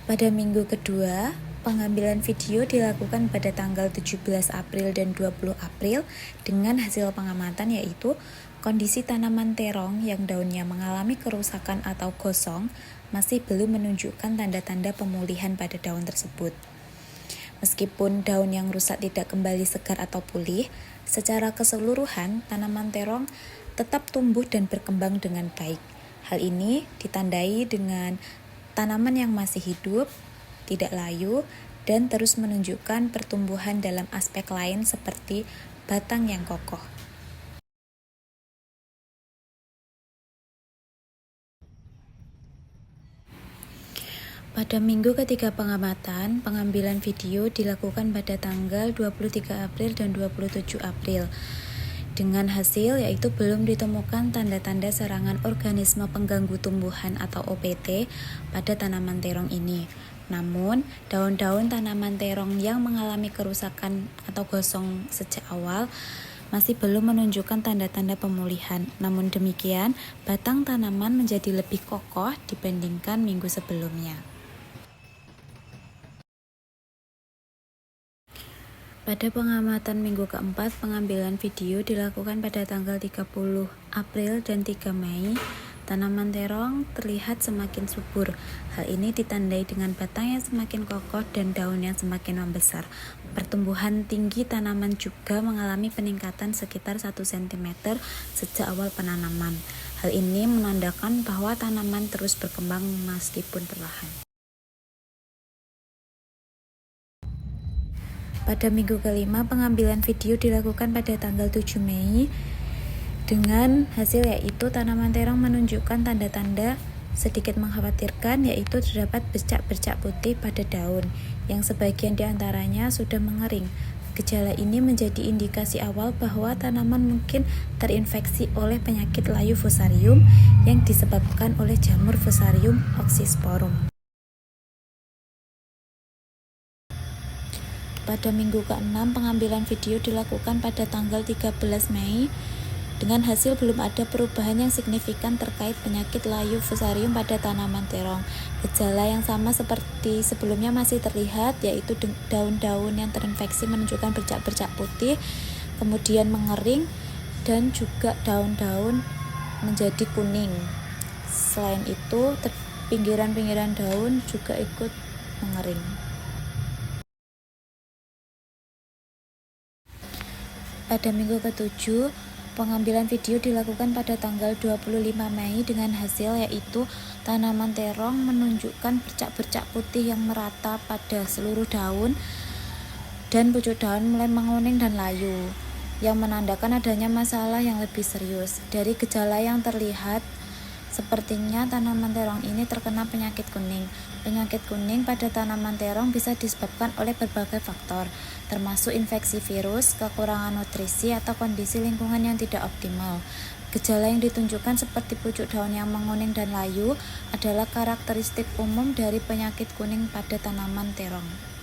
Pada minggu kedua, pengambilan video dilakukan pada tanggal 17 April dan 20 April dengan hasil pengamatan yaitu kondisi tanaman terong yang daunnya mengalami kerusakan atau gosong masih belum menunjukkan tanda-tanda pemulihan pada daun tersebut. Meskipun daun yang rusak tidak kembali segar atau pulih, secara keseluruhan tanaman terong tetap tumbuh dan berkembang dengan baik. Hal ini ditandai dengan tanaman yang masih hidup, tidak layu, dan terus menunjukkan pertumbuhan dalam aspek lain seperti batang yang kokoh. Pada minggu ketiga pengamatan, pengambilan video dilakukan pada tanggal 23 April dan 27 April. Dengan hasil yaitu belum ditemukan tanda-tanda serangan organisme pengganggu tumbuhan atau OPT pada tanaman terong ini. Namun, daun-daun tanaman terong yang mengalami kerusakan atau gosong sejak awal masih belum menunjukkan tanda-tanda pemulihan. Namun demikian, batang tanaman menjadi lebih kokoh dibandingkan minggu sebelumnya. Pada pengamatan minggu keempat, pengambilan video dilakukan pada tanggal 30 April dan 3 Mei. Tanaman terong terlihat semakin subur. Hal ini ditandai dengan batang yang semakin kokoh dan daun yang semakin membesar. Pertumbuhan tinggi tanaman juga mengalami peningkatan sekitar 1 cm sejak awal penanaman. Hal ini menandakan bahwa tanaman terus berkembang meskipun perlahan. Pada minggu kelima, pengambilan video dilakukan pada tanggal 7 Mei dengan hasil yaitu tanaman terong menunjukkan tanda-tanda sedikit mengkhawatirkan, yaitu terdapat bercak-bercak putih pada daun yang sebagian diantaranya sudah mengering. Gejala ini menjadi indikasi awal bahwa tanaman mungkin terinfeksi oleh penyakit layu Fusarium yang disebabkan oleh jamur Fusarium oxysporum. Pada minggu ke-6, pengambilan video dilakukan pada tanggal 13 Mei dengan hasil belum ada perubahan yang signifikan terkait penyakit layu Fusarium pada tanaman terong. Gejala yang sama seperti sebelumnya masih terlihat, yaitu daun-daun yang terinfeksi menunjukkan bercak-bercak putih, kemudian mengering, dan juga daun-daun menjadi kuning. Selain itu, pinggiran-pinggiran daun juga ikut mengering. Pada minggu ke-7, pengambilan video dilakukan pada tanggal 25 Mei dengan hasil yaitu tanaman terong menunjukkan bercak-bercak putih yang merata pada seluruh daun dan pucuk daun mulai menguning dan layu, yang menandakan adanya masalah yang lebih serius. Dari gejala yang terlihat, sepertinya tanaman terong ini terkena penyakit kuning. Penyakit kuning pada tanaman terong bisa disebabkan oleh berbagai faktor, termasuk infeksi virus, kekurangan nutrisi, atau kondisi lingkungan yang tidak optimal. Gejala yang ditunjukkan seperti pucuk daun yang menguning dan layu adalah karakteristik umum dari penyakit kuning pada tanaman terong.